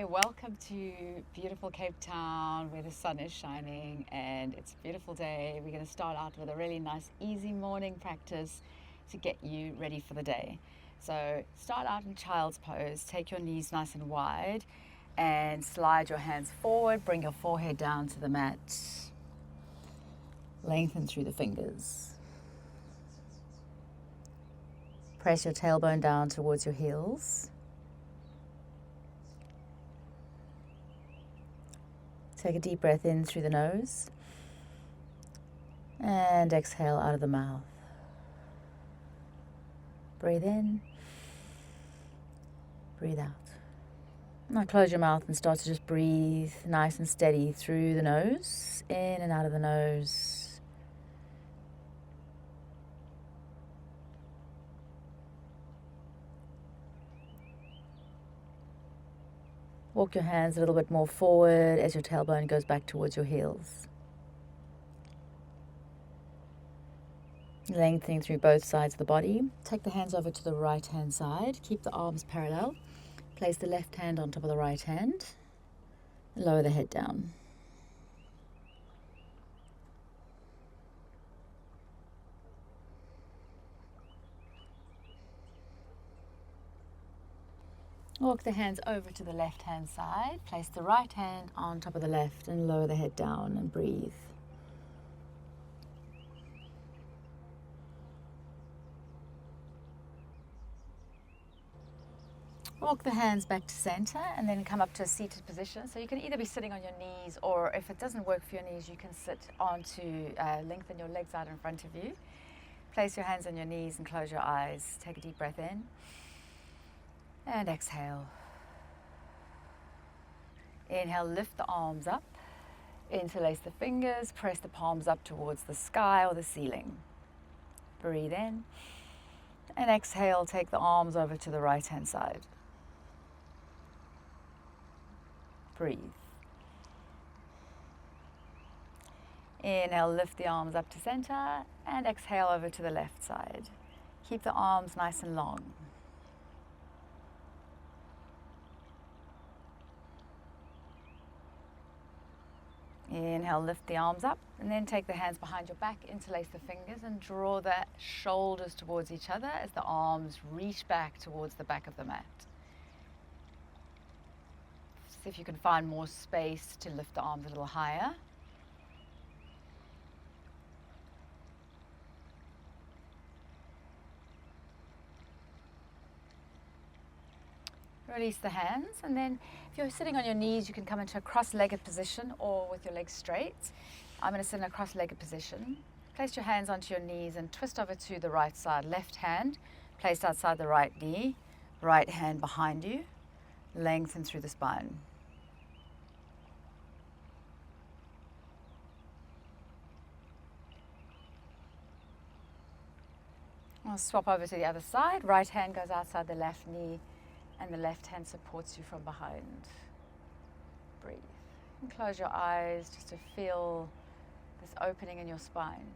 welcome to beautiful Cape Town where the sun is shining and it's a beautiful day. We're going to start out with a really nice easy morning practice to get you ready for the day. So start out in child's pose, take your knees nice and wide and slide your hands forward, bring your forehead down to the mat, lengthen through the fingers. Press your tailbone down towards your heels. Take a deep breath in through the nose and exhale out of the mouth. Breathe in, breathe out. Now close your mouth and start to just breathe nice and steady through the nose, in and out of the nose. Walk your hands a little bit more forward as your tailbone goes back towards your heels. Lengthening through both sides of the body. Take the hands over to the right hand side. Keep the arms parallel. Place the left hand on top of the right hand. Lower the head down. Walk the hands over to the left hand side. Place the right hand on top of the left and lower the head down and breathe. Walk the hands back to center and then come up to a seated position. So you can either be sitting on your knees, or if it doesn't work for your knees, you can sit lengthen your legs out in front of you. Place your hands on your knees and close your eyes. Take a deep breath in and exhale. Inhale, lift the arms up. Interlace the fingers, press the palms up towards the sky or the ceiling. Breathe in and exhale, take the arms over to the right hand side. Breathe. Inhale, lift the arms up to center and exhale over to the left side. Keep the arms nice and long. Inhale, lift the arms up and then take the hands behind your back, interlace the fingers and draw the shoulders towards each other as the arms reach back towards the back of the mat. See if you can find more space to lift the arms a little higher. Release the hands, and then if you're sitting on your knees, you can come into a cross-legged position or with your legs straight. I'm going to sit in a cross-legged position. Place your hands onto your knees and twist over to the right side. Left hand placed outside the right knee, right hand behind you. Lengthen through the spine. I'll swap over to the other side. Right hand goes outside the left knee and the left hand supports you from behind. Breathe. And close your eyes just to feel this opening in your spine.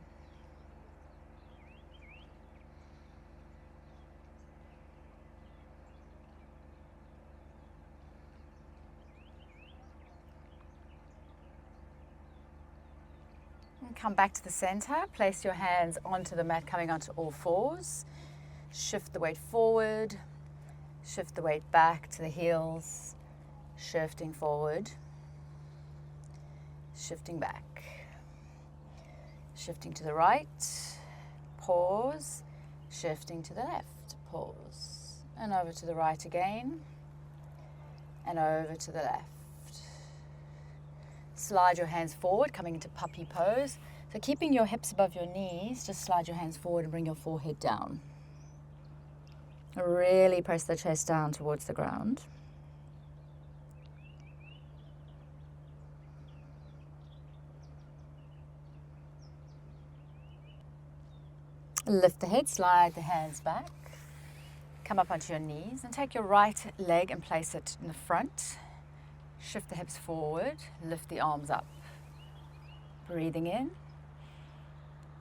And come back to the center. Place your hands onto the mat, coming onto all fours. Shift the weight forward. Shift the weight back to the heels, shifting forward, shifting back, shifting to the right, pause, shifting to the left, pause, and over to the right again, and over to the left. Slide your hands forward, coming into puppy pose. So keeping your hips above your knees, just slide your hands forward and bring your forehead down. Really press the chest down towards the ground. Lift the head, slide the hands back. Come up onto your knees and take your right leg and place it in the front. Shift the hips forward, lift the arms up. Breathing in,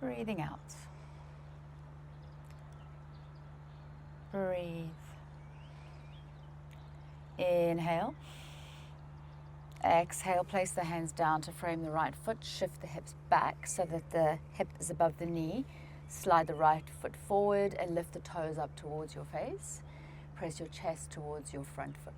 breathing out. Breathe. Inhale. Exhale, place the hands down to frame the right foot. Shift the hips back so that the hip is above the knee. Slide the right foot forward and lift the toes up towards your face. Press your chest towards your front foot.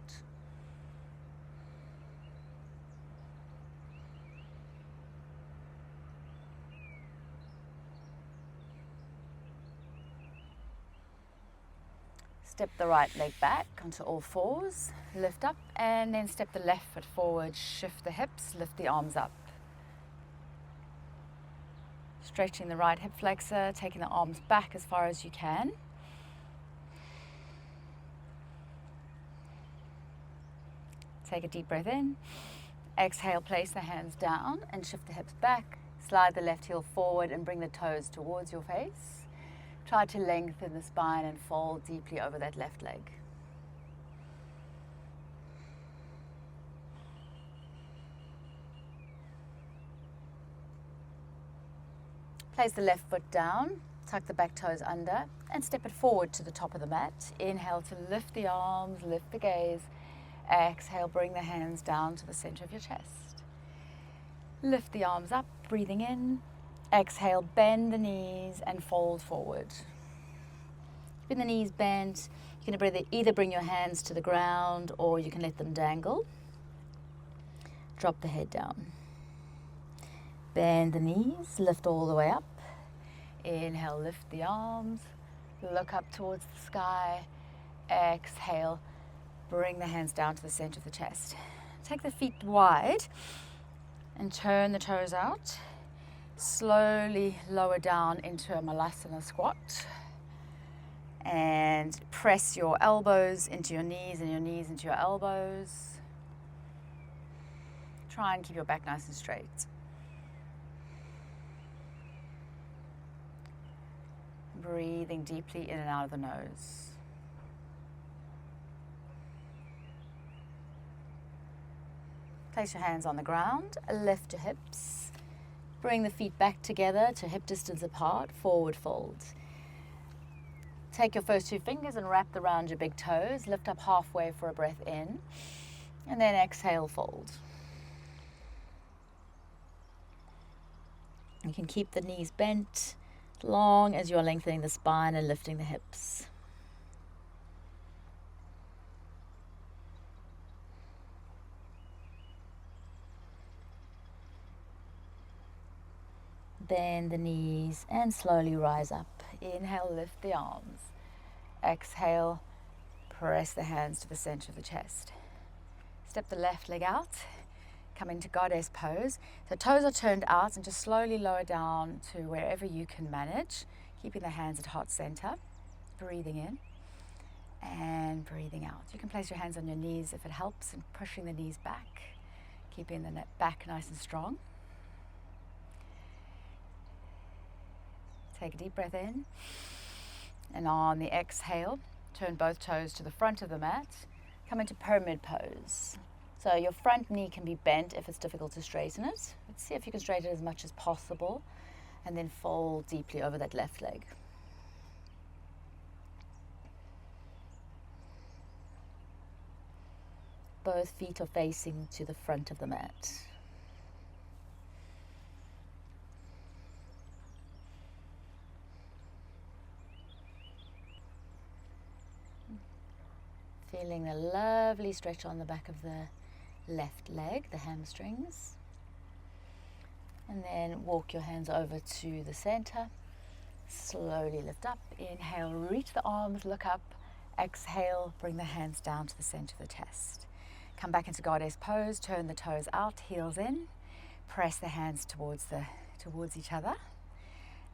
Step the right leg back onto all fours, lift up, and then step the left foot forward, shift the hips, lift the arms up. Stretching the right hip flexor, taking the arms back as far as you can. Take a deep breath in. Exhale, place the hands down and shift the hips back. Slide the left heel forward and bring the toes towards your face. Try to lengthen the spine and fold deeply over that left leg. Place the left foot down, tuck the back toes under, and step it forward to the top of the mat. Inhale to lift the arms, lift the gaze. Exhale, bring the hands down to the center of your chest. Lift the arms up, breathing in. Exhale, bend the knees and fold forward. Keeping the knees bent, you're going to either bring your hands to the ground or you can let them dangle. Drop the head down. Bend the knees, lift all the way up. Inhale, lift the arms, look up towards the sky. Exhale, bring the hands down to the center of the chest. Take the feet wide and turn the toes out. Slowly lower down into a Malasana squat. And press your elbows into your knees and your knees into your elbows. Try and keep your back nice and straight. Breathing deeply in and out of the nose. Place your hands on the ground, lift your hips. Bring the feet back together to hip distance apart, forward fold. Take your first two fingers and wrap them around your big toes. Lift up halfway for a breath in. And then exhale, fold. You can keep the knees bent as long as you're lengthening the spine and lifting the hips. Bend the knees and slowly rise up. Inhale, lift the arms. Exhale, press the hands to the center of the chest. Step the left leg out. Come into goddess pose. So toes are turned out and just slowly lower down to wherever you can manage, keeping the hands at heart center. Breathing in and breathing out. You can place your hands on your knees if it helps, and pushing the knees back, keeping the back nice and strong. Take a deep breath in, and on the exhale, turn both toes to the front of the mat. Come into pyramid pose. So your front knee can be bent if it's difficult to straighten it. Let's see if you can straighten it as much as possible, and then fold deeply over that left leg. Both feet are facing to the front of the mat. Feeling a lovely stretch on the back of the left leg, the hamstrings. And then walk your hands over to the center. Slowly lift up. Inhale, reach the arms, look up. Exhale, bring the hands down to the center of the chest. Come back into goddess pose, turn the toes out, heels in. Press the hands towards each other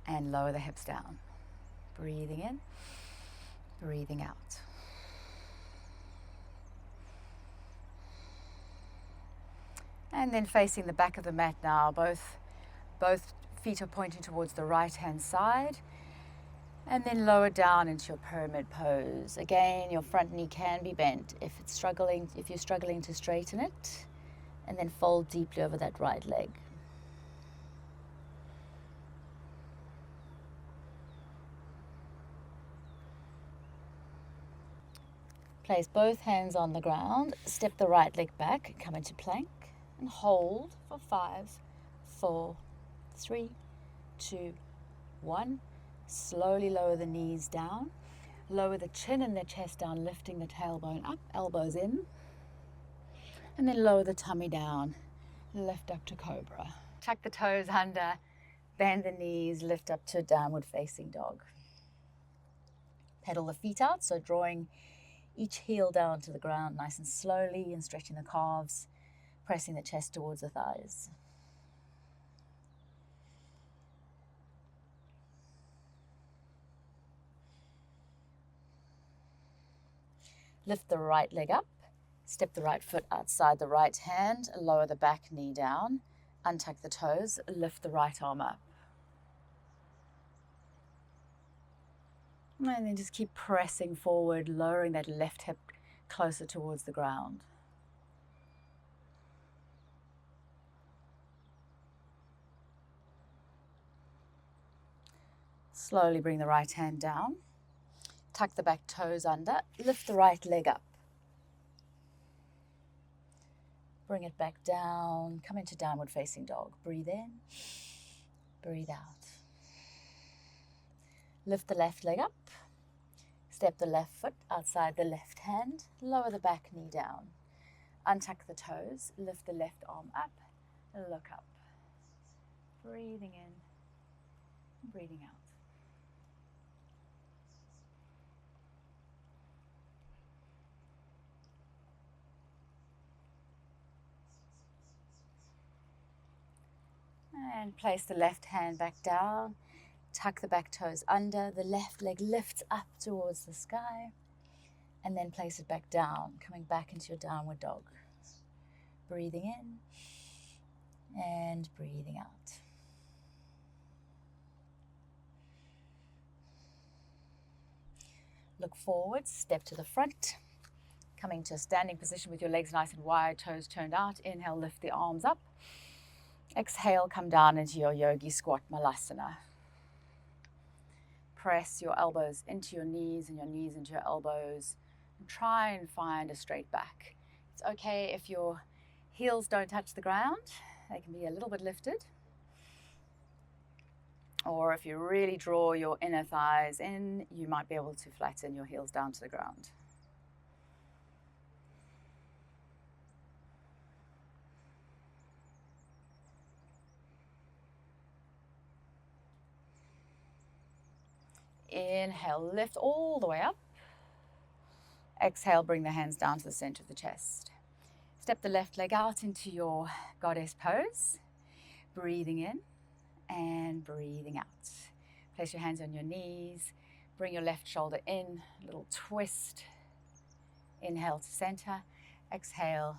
and lower the hips down. Breathing in, breathing out. And then facing the back of the mat now, both feet are pointing towards the right-hand side. And then lower down into your pyramid pose. Again, your front knee can be bent if you're struggling to straighten it. And then fold deeply over that right leg. Place both hands on the ground, step the right leg back, come into plank. And hold for 5, 4, 3, 2, 1. Slowly lower the knees down. Lower the chin and the chest down, lifting the tailbone up, elbows in. And then lower the tummy down, lift up to cobra. Tuck the toes under, bend the knees, lift up to downward facing dog. Pedal the feet out, so drawing each heel down to the ground nice and slowly and stretching the calves, pressing the chest towards the thighs. Lift the right leg up, step the right foot outside the right hand, lower the back knee down, untuck the toes, lift the right arm up. And then just keep pressing forward, lowering that left hip closer towards the ground. Slowly bring the right hand down. Tuck the back toes under, lift the right leg up. Bring it back down, come into downward facing dog. Breathe in, breathe out. Lift the left leg up, step the left foot outside the left hand, lower the back knee down. Untuck the toes, lift the left arm up, look up. Breathing in, breathing out. And place the left hand back down, tuck the back toes under, the left leg lifts up towards the sky, and then place it back down, coming back into your downward dog. Breathing in and breathing out. Look forward, step to the front, coming to a standing position with your legs nice and wide, toes turned out. Inhale, lift the arms up. Exhale, come down into your Yogi squat Malasana. Press your elbows into your knees and your knees into your elbows. And try and find a straight back. It's okay if your heels don't touch the ground. They can be a little bit lifted. Or if you really draw your inner thighs in, you might be able to flatten your heels down to the ground. Inhale, lift all the way up. Exhale, bring the hands down to the center of the chest. Step the left leg out into your goddess pose. Breathing in and breathing out. Place your hands on your knees. Bring your left shoulder in, a little twist. Inhale to center. Exhale,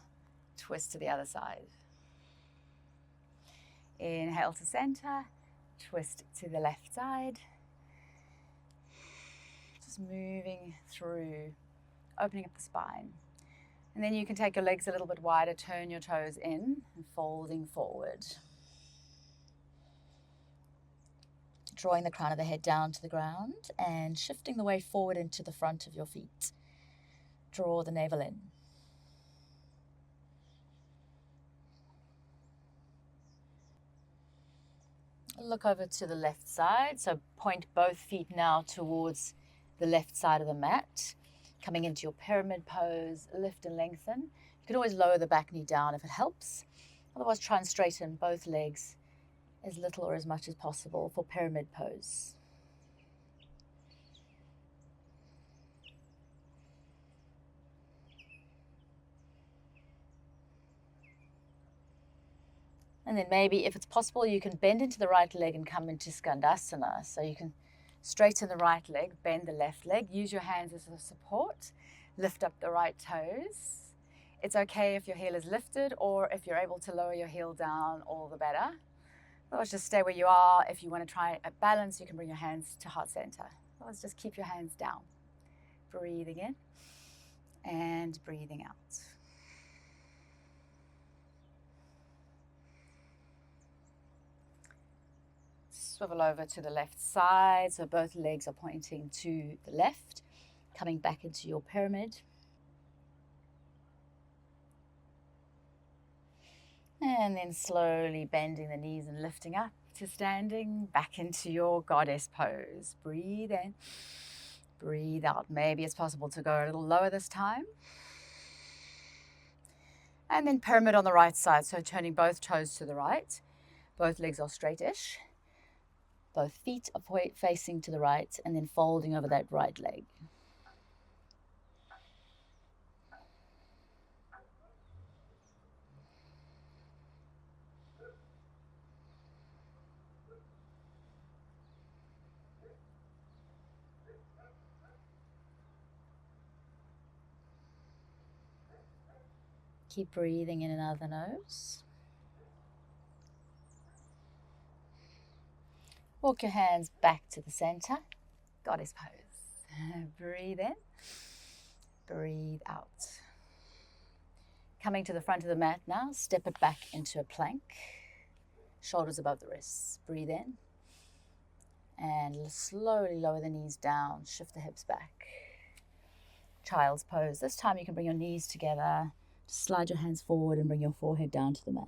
twist to the other side. Inhale to center, twist to the left side. Just moving through, opening up the spine. And then you can take your legs a little bit wider, turn your toes in and folding forward. Drawing the crown of the head down to the ground and shifting the weight forward into the front of your feet. Draw the navel in. Look over to the left side, so point both feet now towards the left side of the mat. Coming into your pyramid pose, lift and lengthen. You can always lower the back knee down if it helps. Otherwise, try and straighten both legs as little or as much as possible for pyramid pose. And then maybe, if it's possible, you can bend into the right leg and come into Skandasana. So you can straighten the right leg, bend the left leg, use your hands as a support, lift up the right toes. It's okay if your heel is lifted, or if you're able to lower your heel down, all the better. Otherwise, just stay where you are. If you want to try a balance, you can bring your hands to heart center. Otherwise, just keep your hands down. Breathing in and breathing out. Swivel over to the left side, so both legs are pointing to the left, coming back into your pyramid. And then slowly bending the knees and lifting up to standing, back into your goddess pose. Breathe in, breathe out. Maybe it's possible to go a little lower this time. And then pyramid on the right side, so turning both toes to the right. Both legs are straight-ish. Both feet are facing to the right, and then folding over that right leg. Keep breathing in and out of the nose. Walk your hands back to the center. Goddess pose. Breathe in. Breathe out. Coming to the front of the mat now, step it back into a plank. Shoulders above the wrists. Breathe in. And slowly lower the knees down. Shift the hips back. Child's pose. This time you can bring your knees together. Just slide your hands forward and bring your forehead down to the mat.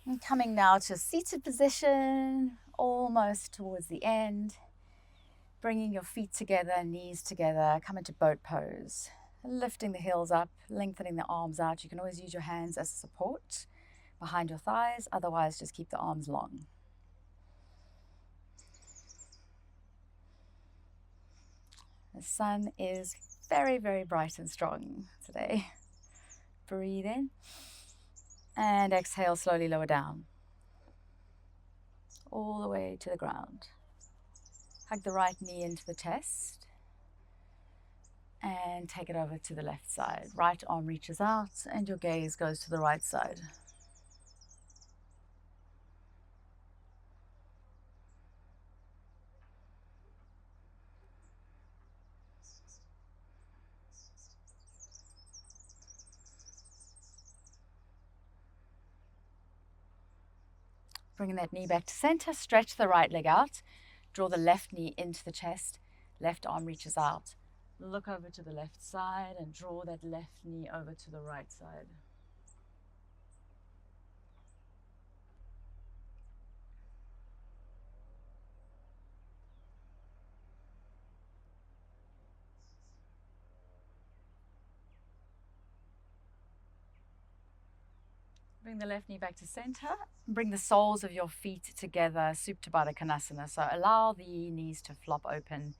And coming now to a seated position, almost towards the end. Bringing your feet together, knees together, come into boat pose. Lifting the heels up, lengthening the arms out. You can always use your hands as support behind your thighs, otherwise just keep the arms long. The sun is very, very bright and strong today. Breathe in. And exhale, slowly lower down. All the way to the ground. Hug the right knee into the chest. And take it over to the left side. Right arm reaches out and your gaze goes to the right side. Bringing that knee back to center, stretch the right leg out, draw the left knee into the chest, left arm reaches out. Look over to the left side and draw that left knee over to the right side. Bring the left knee back to center. Bring the soles of your feet together, Supta Baddha Konasana. So allow the knees to flop open.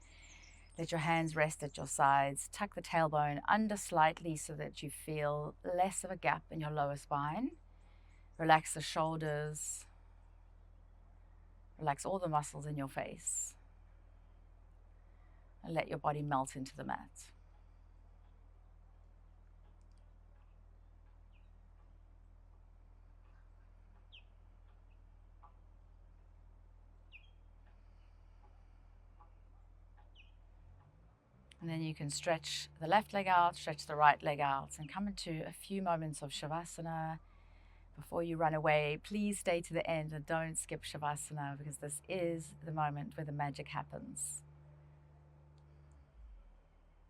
Let your hands rest at your sides. Tuck the tailbone under slightly so that you feel less of a gap in your lower spine. Relax the shoulders. Relax all the muscles in your face. And let your body melt into the mat. And then you can stretch the left leg out, stretch the right leg out, and come into a few moments of Savasana. Before you run away, please stay to the end and don't skip Savasana, because this is the moment where the magic happens.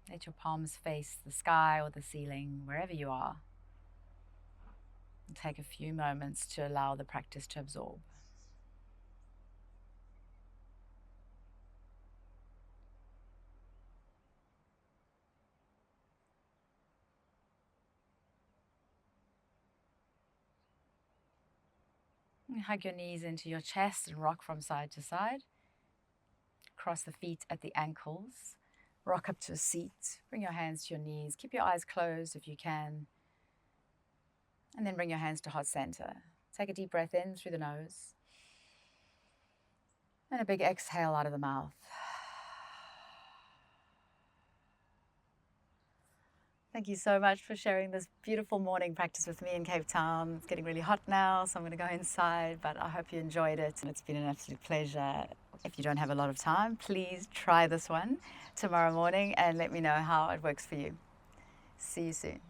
Let your palms face the sky or the ceiling, wherever you are. And take a few moments to allow the practice to absorb. Hug your knees into your chest and rock from side to side. Cross the feet at the ankles. Rock up to a seat. Bring your hands to your knees. Keep your eyes closed if you can. And then bring your hands to heart center. Take a deep breath in through the nose. And a big exhale out of the mouth. Thank you so much for sharing this beautiful morning practice with me in Cape Town. It's getting really hot now, so I'm going to go inside, but I hope you enjoyed it, and it's been an absolute pleasure. If you don't have a lot of time, please try this one tomorrow morning and let me know how it works for you. See you soon.